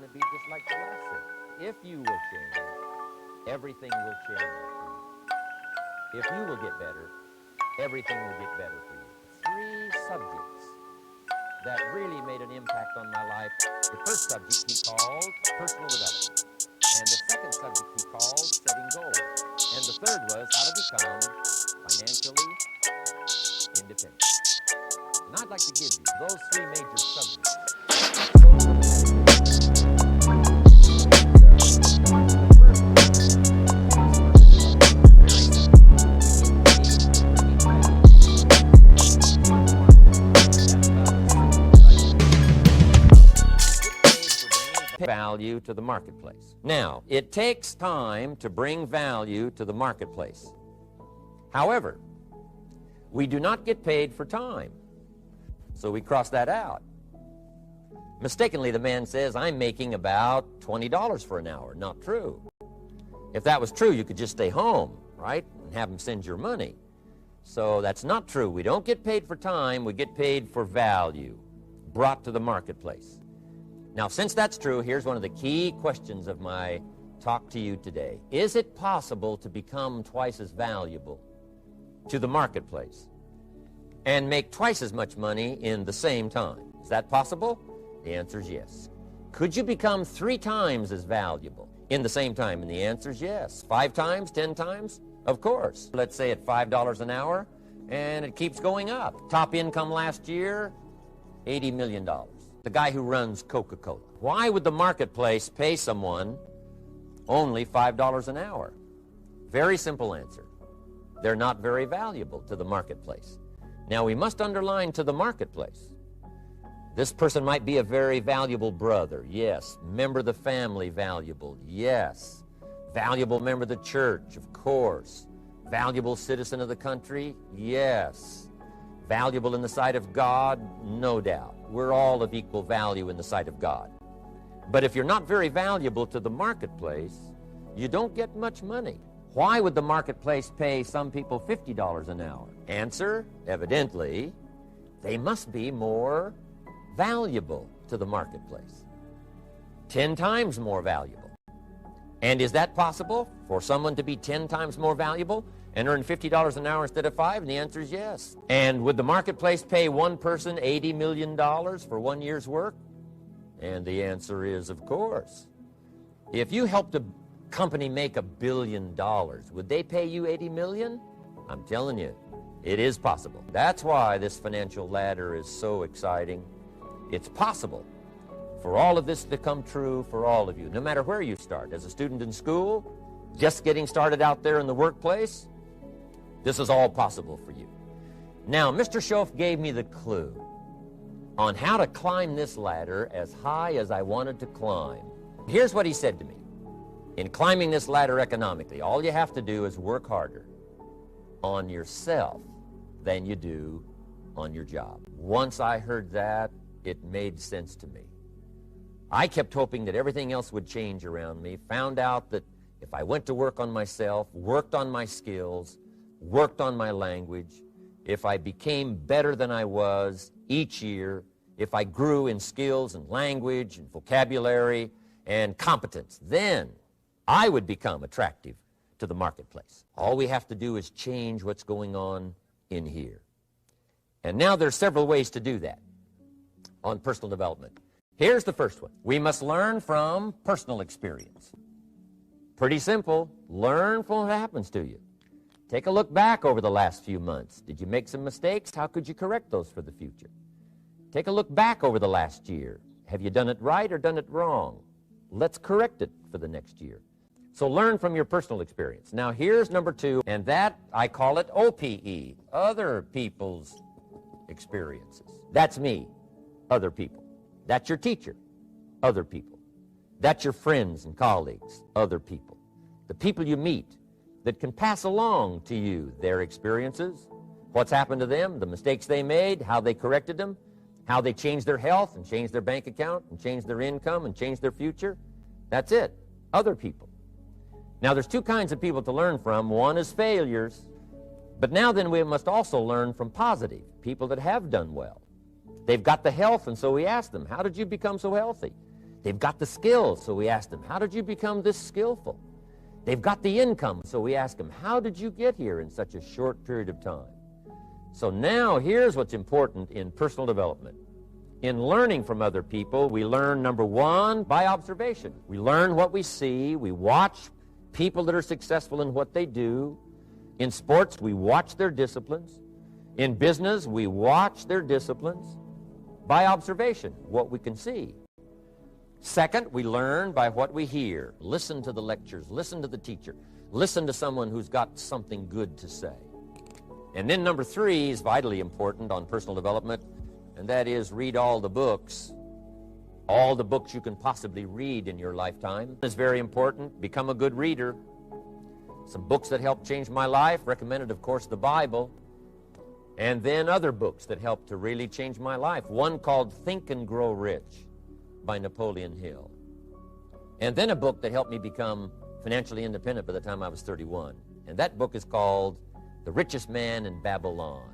going to be just like the last thing. If you will change, everything will change for you. If you will get better, everything will get better for you. 3 subjects that really made an impact on my life. The first subject he called personal development. And the second subject he called setting goals. And the third was how to become financially independent. And I'd like to give you those 3 major subjects. Value to the marketplace. Now, it takes time to bring value to the marketplace. However, we do not get paid for time, so we cross that out. Mistakenly, the man says, I'm making about $20 for an hour. Not true. If that was true, you could just stay home, right, and have him send your money. So that's not true. We don't get paid for time. We get paid for value brought to the marketplace. Now, since that's true, here's one of the key questions of my talk to you today. Is it possible to become twice as valuable to the marketplace and make twice as much money in the same time? Is that possible? The answer is yes. Could you become 3 times as valuable in the same time? And the answer is yes. 5 times, 10 times? Of course. Let's say at $5 an hour, and it keeps going up. Top income last year, $80 million. The guy who runs Coca-Cola. Why would the marketplace pay someone only $5 an hour? Very simple answer. They're not very valuable to the marketplace. Now, we must underline to the marketplace. This person might be a very valuable brother. Yes. Member of the family, valuable. Yes. Valuable member of the church, of course. Valuable citizen of the country? Yes. Valuable in the sight of God? No doubt. We're all of equal value in the sight of God. But if you're not very valuable to the marketplace, you don't get much money. Why would the marketplace pay some people $50 an hour? Answer, evidently, they must be more valuable to the marketplace. 10 times more valuable. And is that possible for someone to be 10 times more valuable and earn $50 an hour instead of 5? And the answer is yes. And would the marketplace pay one person $80 million for 1 year's work? And the answer is, of course. If you helped a company make $1 billion, would they pay you $80 million? I'm telling you, it is possible. That's why this financial ladder is so exciting. It's possible for all of this to come true for all of you, no matter where you start. As a student in school, just getting started out there in the workplace, this is all possible for you. Now, Mr. Schoaf gave me the clue on how to climb this ladder as high as I wanted to climb. Here's what he said to me. In climbing this ladder economically, all you have to do is work harder on yourself than you do on your job. Once I heard that, it made sense to me. I kept hoping that everything else would change around me, found out that if I went to work on myself, worked on my skills, worked on my language, if I became better than I was each year, if I grew in skills and language and vocabulary and competence, then I would become attractive to the marketplace. All we have to do is change what's going on in here. And now there are several ways to do that on personal development. Here's the first one. We must learn from personal experience. Pretty simple. Learn from what happens to you. Take a look back over the last few months. Did you make some mistakes? How could you correct those for the future? Take a look back over the last year. Have you done it right or done it wrong? Let's correct it for the next year. So learn from your personal experience. Now here's number 2, and that, I call it OPE, other people's experiences. That's me, other people. That's your teacher, other people. That's your friends and colleagues, other people. The people you meet that can pass along to you their experiences, what's happened to them, the mistakes they made, how they corrected them, how they changed their health and changed their bank account and changed their income and changed their future. That's it, other people. Now, there's 2 kinds of people to learn from. One is failures, but now then we must also learn from positive, people that have done well. They've got the health, and so we ask them, how did you become so healthy? They've got the skills, so we ask them, how did you become this skillful? They've got the income, so we ask them, how did you get here in such a short period of time? So now here's what's important in personal development. In learning from other people, we learn, number one, by observation. We learn what we see. We watch people that are successful in what they do. In sports, we watch their disciplines. In business, we watch their disciplines by observation, what we can see. Second, we learn by what we hear. Listen to the lectures. Listen to the teacher. Listen to someone who's got something good to say. And then number three is vitally important on personal development, and that is read all the books you can possibly read in your lifetime. It's very important. Become a good reader. Some books that helped change my life, recommended, of course, the Bible, and then other books that helped to really change my life. One called Think and Grow Rich by Napoleon Hill. And then a book that helped me become financially independent by the time I was 31. And that book is called The Richest Man in Babylon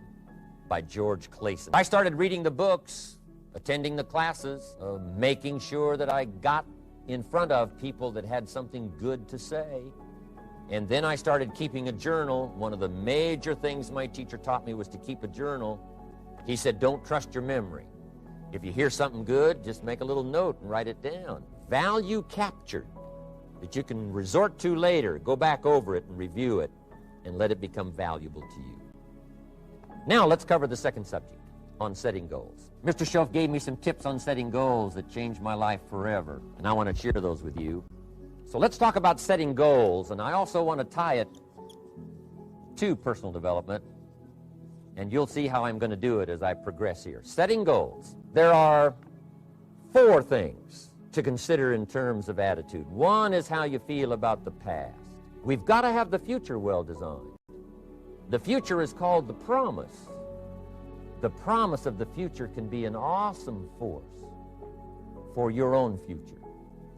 by George Clayson. I started reading the books, attending the classes, making sure that I got in front of people that had something good to say. And then I started keeping a journal. One of the major things my teacher taught me was to keep a journal. He said, don't trust your memory. If you hear something good, just make a little note and write it down. Value captured that you can resort to later. Go back over it and review it and let it become valuable to you. Now let's cover the second subject on setting goals. Mr. Shelf gave me some tips on setting goals that changed my life forever, and I want to share those with you. So let's talk about setting goals, and I also want to tie it to personal development, and you'll see how I'm going to do it as I progress here. Setting goals. There are four things to consider in terms of attitude. One is how you feel about the past. We've got to have the future well designed. The future is called the promise. The promise of the future can be an awesome force for your own future.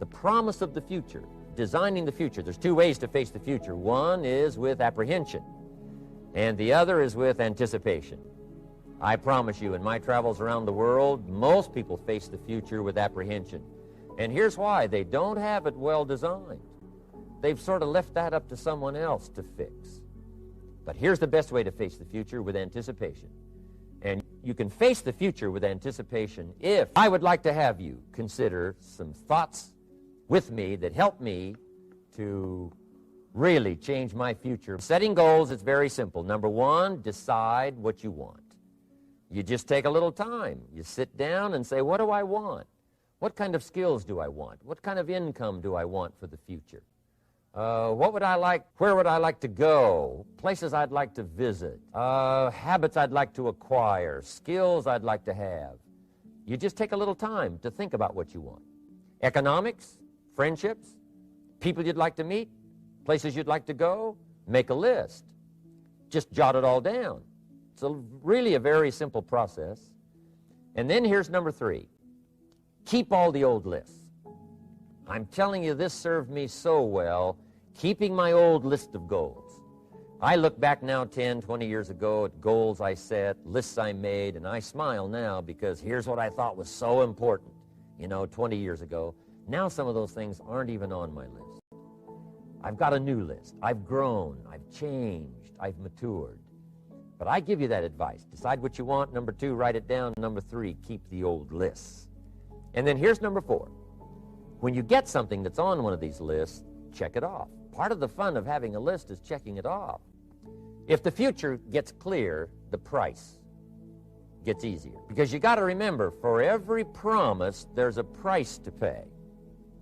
The promise of the future, designing the future. There's two ways to face the future. One is with apprehension, and the other is with anticipation. I promise you, in my travels around the world, most people face the future with apprehension. And here's why. They don't have it well designed. They've sort of left that up to someone else to fix. But here's the best way to face the future, with anticipation. And you can face the future with anticipation if I would like to have you consider some thoughts with me that help me to really change my future. Setting goals is very simple. Number one, decide what you want. You just take a little time. You sit down and say, what do I want? What kind of skills do I want? What kind of income do I want for the future? What would I like? Where would I like to go? Places I'd like to visit. Habits I'd like to acquire. Skills I'd like to have. You just take a little time to think about what you want. Economics, friendships, people you'd like to meet, places you'd like to go, make a list. Just jot it all down. It's really a very simple process. And then here's number three. Keep all the old lists. I'm telling you, this served me so well, keeping my old list of goals. I look back now 10, 20 years ago at goals I set, lists I made, and I smile now because here's what I thought was so important, 20 years ago. Now some of those things aren't even on my list. I've got a new list. I've grown. I've changed. I've matured. But I give you that advice. Decide what you want. Number two, write it down. Number three, keep the old lists. And then here's number four. When you get something that's on one of these lists, check it off. Part of the fun of having a list is checking it off. If the future gets clear, the price gets easier. Because you got to remember, for every promise, there's a price to pay.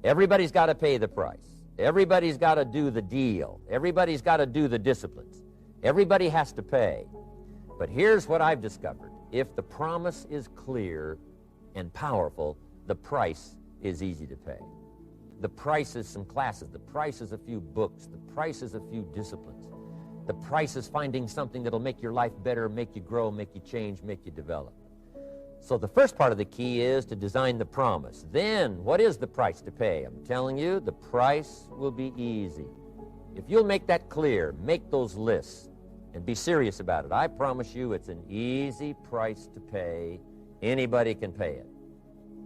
Everybody's got to pay the price. Everybody's got to do the deal. Everybody's got to do the disciplines. Everybody has to pay. But here's what I've discovered. If the promise is clear and powerful, the price is easy to pay. The price is some classes. The price is a few books. The price is a few disciplines. The price is finding something that'll make your life better, make you grow, make you change, make you develop. So the first part of the key is to design the promise. Then, what is the price to pay? I'm telling you, the price will be easy. If you'll make that clear, make those lists, and be serious about it, I promise you it's an easy price to pay. Anybody can pay it.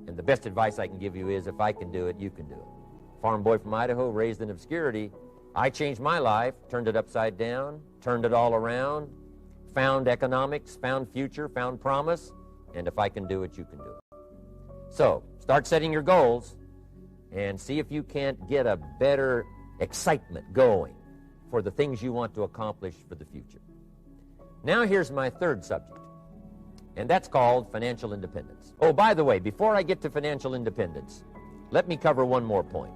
And the best advice I can give you is, if I can do it, you can do it. Farm boy from Idaho, raised in obscurity. I changed my life, turned it upside down, turned it all around, found economics, found future, found promise, and if I can do it, you can do it. So, start setting your goals and see if you can't get a better excitement going for the things you want to accomplish for the future. Now here's my third subject, and that's called financial independence. Oh, by the way, before I get to financial independence, let me cover one more point.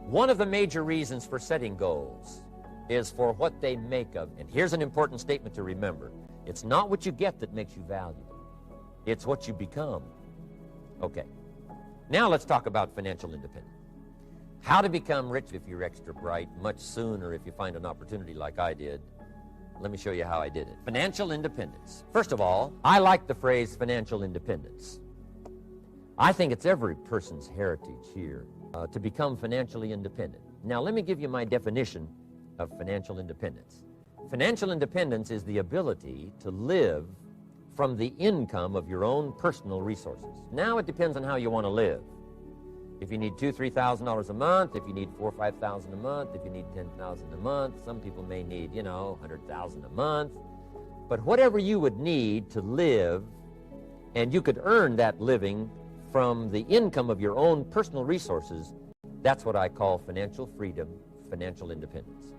One of the major reasons for setting goals is for what they make of. And here's an important statement to remember. It's not what you get that makes you valuable. It's what you become. Okay. Now let's talk about financial independence. How to become rich if you're extra bright, much sooner if you find an opportunity like I did. Let me show you how I did it. Financial independence. First of all, I like the phrase financial independence. I think it's every person's heritage here to become financially independent. Now, let me give you my definition of financial independence. Financial independence is the ability to live from the income of your own personal resources. Now, it depends on how you want to live. If you need $2,000, $3,000 a month, if you need $4,000 or $5,000 a month, if you need $10,000 a month, some people may need, $100,000 a month. But whatever you would need to live, and you could earn that living from the income of your own personal resources, that's what I call financial freedom, financial independence.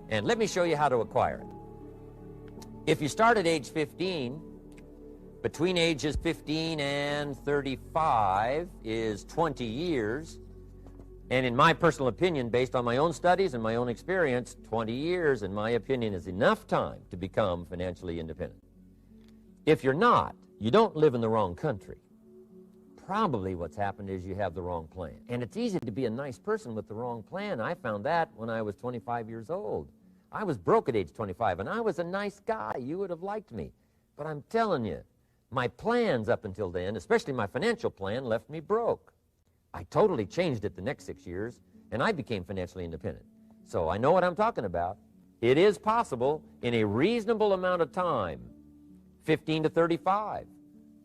And let me show you how to acquire it. If you start at age 15, between ages 15 and 35 is 20 years. And in my personal opinion, based on my own studies and my own experience, 20 years, in my opinion, is enough time to become financially independent. If you're not, you don't live in the wrong country. Probably what's happened is you have the wrong plan. And it's easy to be a nice person with the wrong plan. I found that when I was 25 years old. I was broke at age 25, and I was a nice guy. You would have liked me. But I'm telling you, my plans up until then, especially my financial plan, left me broke. I totally changed it the next 6 years, and I became financially independent. So I know what I'm talking about. It is possible in a reasonable amount of time, 15 to 35,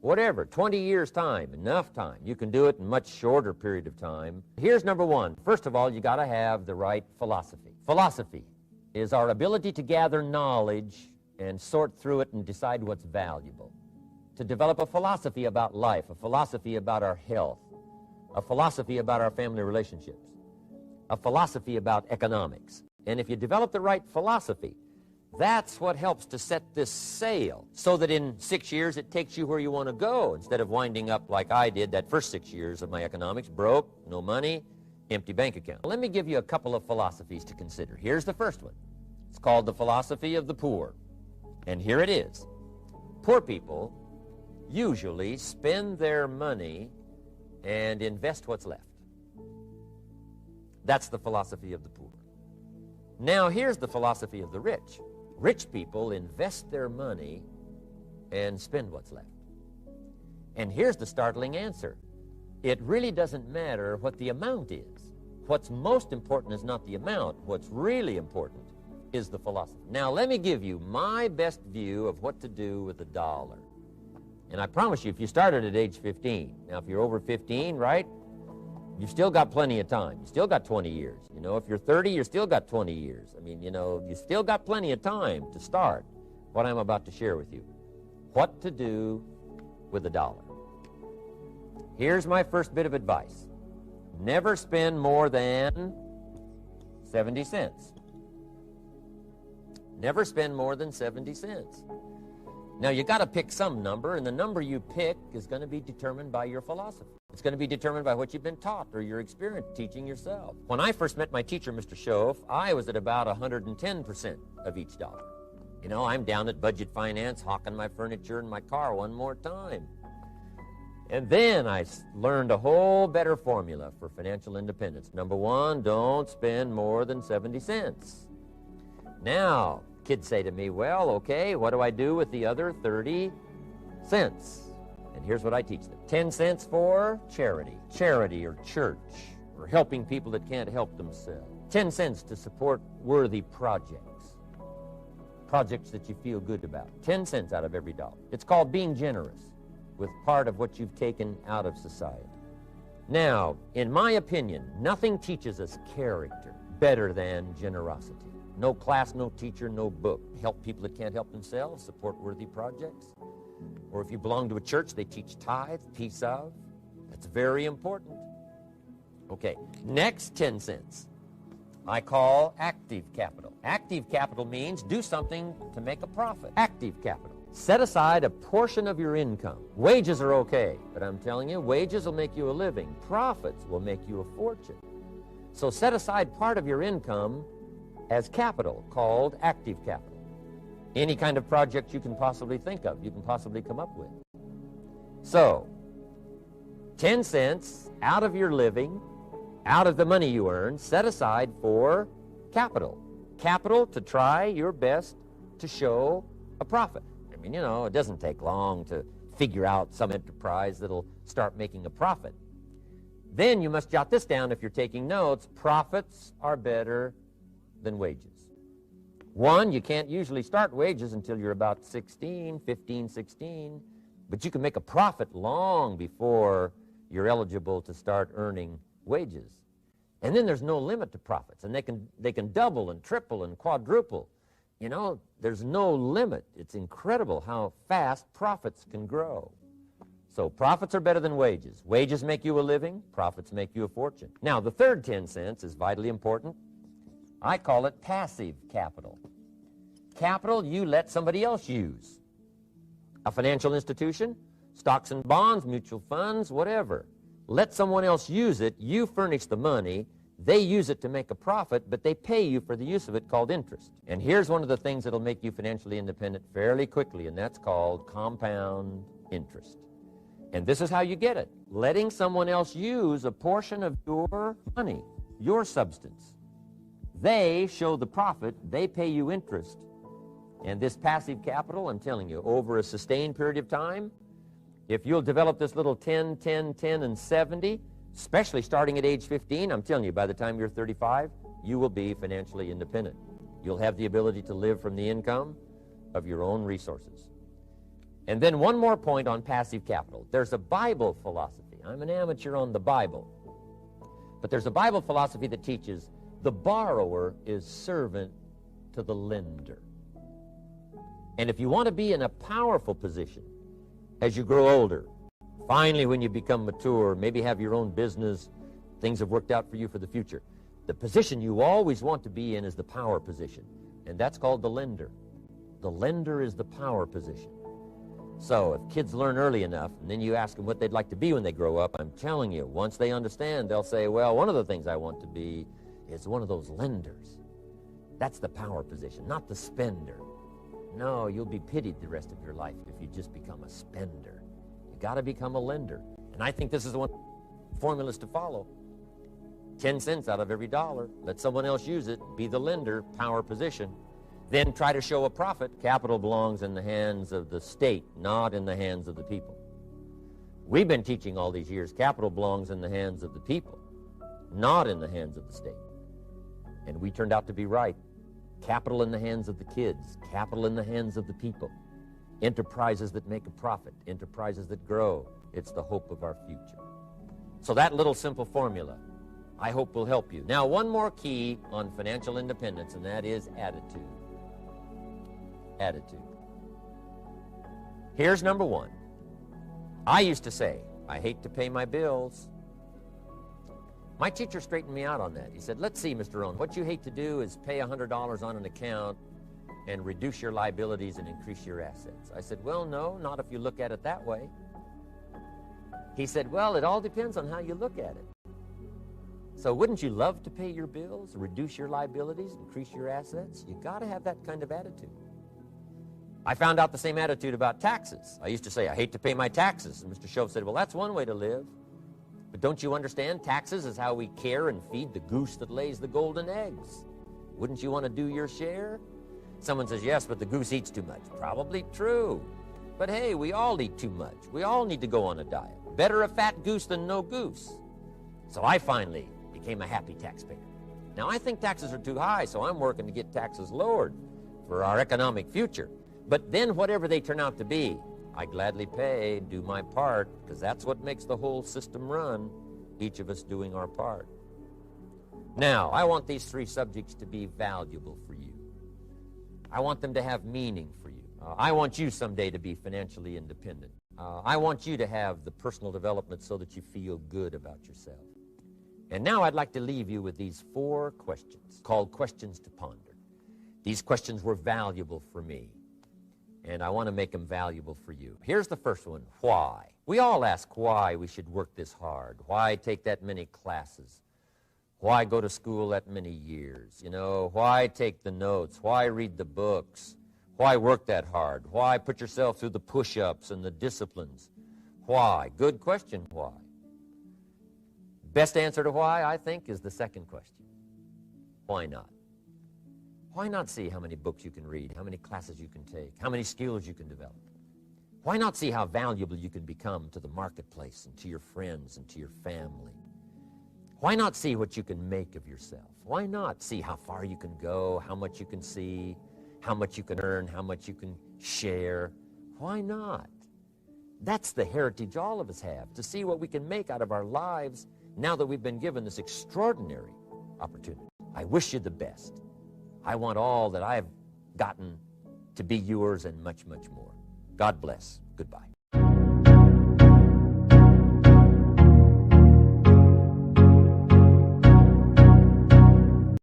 whatever, 20 years' time, enough time. You can do it in a much shorter period of time. Here's number one. First of all, you got to have the right philosophy. Philosophy is our ability to gather knowledge and sort through it and decide what's valuable. To develop a philosophy about life, a philosophy about our health, a philosophy about our family relationships, a philosophy about economics. And if you develop the right philosophy, that's what helps to set this sail so that in 6 years it takes you where you want to go instead of winding up like I did that first 6 years of my economics, broke, no money, empty bank account. Let me give you a couple of philosophies to consider. Here's the first one. It's called the philosophy of the poor. And here it is. Poor people usually spend their money and invest what's left. That's the philosophy of the poor. Now, here's the philosophy of the rich. Rich people invest their money and spend what's left. And here's the startling answer. It really doesn't matter what the amount is. What's most important is not the amount. What's really important is the philosophy. Now, let me give you my best view of what to do with a dollar. And I promise you, if you started at age 15, now if you're over 15, right, you've still got plenty of time. You still got 20 years. If you're 30, you've still got 20 years. I mean, you still got plenty of time to start what I'm about to share with you. What to do with a dollar. Here's my first bit of advice. Never spend more than 70 cents. Never spend more than 70 cents. Now, you got to pick some number, and the number you pick is going to be determined by your philosophy. It's going to be determined by what you've been taught or your experience teaching yourself. When I first met my teacher, Mr. Schoaf, I was at about 110% of each dollar. I'm down at Budget Finance, hawking my furniture and my car one more time. And then I learned a whole better formula for financial independence. Number one, don't spend more than 70 cents. Now, kids say to me, well, okay, what do I do with the other 30 cents? And here's what I teach them. 10 cents for charity or church, or helping people that can't help themselves. 10 cents to support worthy projects that you feel good about. 10 cents out of every dollar. It's called being generous. with part of what you've taken out of society. Now, in my opinion, nothing teaches us character better than generosity. No class, no teacher, no book. Help people that can't help themselves, support worthy projects. Or if you belong to a church, they teach tithe, piece of. That's very important. Okay, next 10 cents I call active capital. Active capital means do something to make a profit. Active capital. Set aside a portion of your income. Wages are okay, but I'm telling you, wages will make you a living. Profits will make you a fortune. So set aside part of your income as capital, called active capital. Any kind of project you can possibly think of, you can possibly come up with. So, 10 cents out of your living, out of the money you earn, set aside for capital. Capital to try your best to show a profit. I mean, you know, it doesn't take long to figure out some enterprise that'll start making a profit. Then you must jot this down if you're taking notes. Profits are better than wages. One, you can't usually start wages until you're about 16, 15, 16, but you can make a profit long before you're eligible to start earning wages. And then there's no limit to profits, and they can double and triple and quadruple. You know, there's no limit. It's incredible how fast profits can grow. So profits are better than wages. Wages make you a living, profits make you a fortune. Now, the third 10 cents is vitally important. I call it passive capital. Capital you let somebody else use. A financial institution, stocks and bonds, mutual funds, whatever. Let someone else use it. You furnish the money. They use it to make a profit, but they pay you for the use of it, called interest. And here's one of the things that'll make you financially independent fairly quickly, and that's called compound interest. And this is how you get it. Letting someone else use a portion of your money, your substance. They show the profit, they pay you interest. And this passive capital, I'm telling you, over a sustained period of time, if you'll develop this little 10, 10, 10, and 70, especially starting at age 15, I'm telling you, by the time you're 35, you will be financially independent. You'll have the ability to live from the income of your own resources. And then one more point on passive capital. There's a Bible philosophy. I'm an amateur on the Bible. But there's a Bible philosophy that teaches the borrower is servant to the lender. And if you want to be in a powerful position as you grow older, finally when you become mature, maybe have your own business, things have worked out for you for the future, the position you always want to be in is the power position. And that's called the lender. The lender is the power position. So if kids learn early enough, and then you ask them what they'd like to be when they grow up, I'm telling you, once they understand, they'll say, well, one of the things I want to be is one of those lenders. That's the power position, not the spender. No, you'll be pitied the rest of your life if you just become a spender. You got to become a lender. And I think this is the one formulas to follow. 10 cents out of every dollar. Let someone else use it. Be the lender, power position. Then try to show a profit. Capital belongs in the hands of the state, not in the hands of the people. We've been teaching all these years, capital belongs in the hands of the people, not in the hands of the state. And we turned out to be right. Capital in the hands of the kids, capital in the hands of the people. Enterprises that make a profit, enterprises that grow. It's the hope of our future. So that little simple formula, I hope will help you. Now, one more key on financial independence, and that is attitude. Attitude. Here's number one. I used to say, I hate to pay my bills. My teacher straightened me out on that. He said, let's see, Mr. Rohn, what you hate to do is pay $100 on an account and reduce your liabilities and increase your assets. I said, well, no, not if you look at it that way. He said, well, it all depends on how you look at it. So wouldn't you love to pay your bills, reduce your liabilities, increase your assets? You got to have that kind of attitude. I found out the same attitude about taxes. I used to say, I hate to pay my taxes. And Mr. Shove said, well, that's one way to live. But don't you understand? Taxes is how we care and feed the goose that lays the golden eggs. Wouldn't you want to do your share? Someone says, yes, but the goose eats too much. Probably true. But hey, we all eat too much. We all need to go on a diet. Better a fat goose than no goose. So I finally became a happy taxpayer. Now, I think taxes are too high, so I'm working to get taxes lowered for our economic future. But then whatever they turn out to be, I gladly pay, do my part, because that's what makes the whole system run, each of us doing our part. Now, I want these three subjects to be valuable for you. I want them to have meaning for you. I want you someday to be financially independent. I want you to have the personal development so that you feel good about yourself. And now I'd like to leave you with these 4 questions called questions to ponder. These questions were valuable for me, and I want to make them valuable for you. Here's the first one, why? We all ask why we should work this hard, why take that many classes, why go to school that many years, why take the notes, why read the books, why work that hard, why put yourself through the push-ups and the disciplines, why? Good question, why? Best answer to why, I think, is the second question. Why not? Why not see how many books you can read, how many classes you can take, how many skills you can develop? Why not see how valuable you can become to the marketplace and to your friends and to your family? Why not see what you can make of yourself? Why not see how far you can go, how much you can see, how much you can earn, how much you can share? Why not? That's the heritage all of us have, to see what we can make out of our lives now that we've been given this extraordinary opportunity. I wish you the best. I want all that I've gotten to be yours and much, much more. God bless. Goodbye.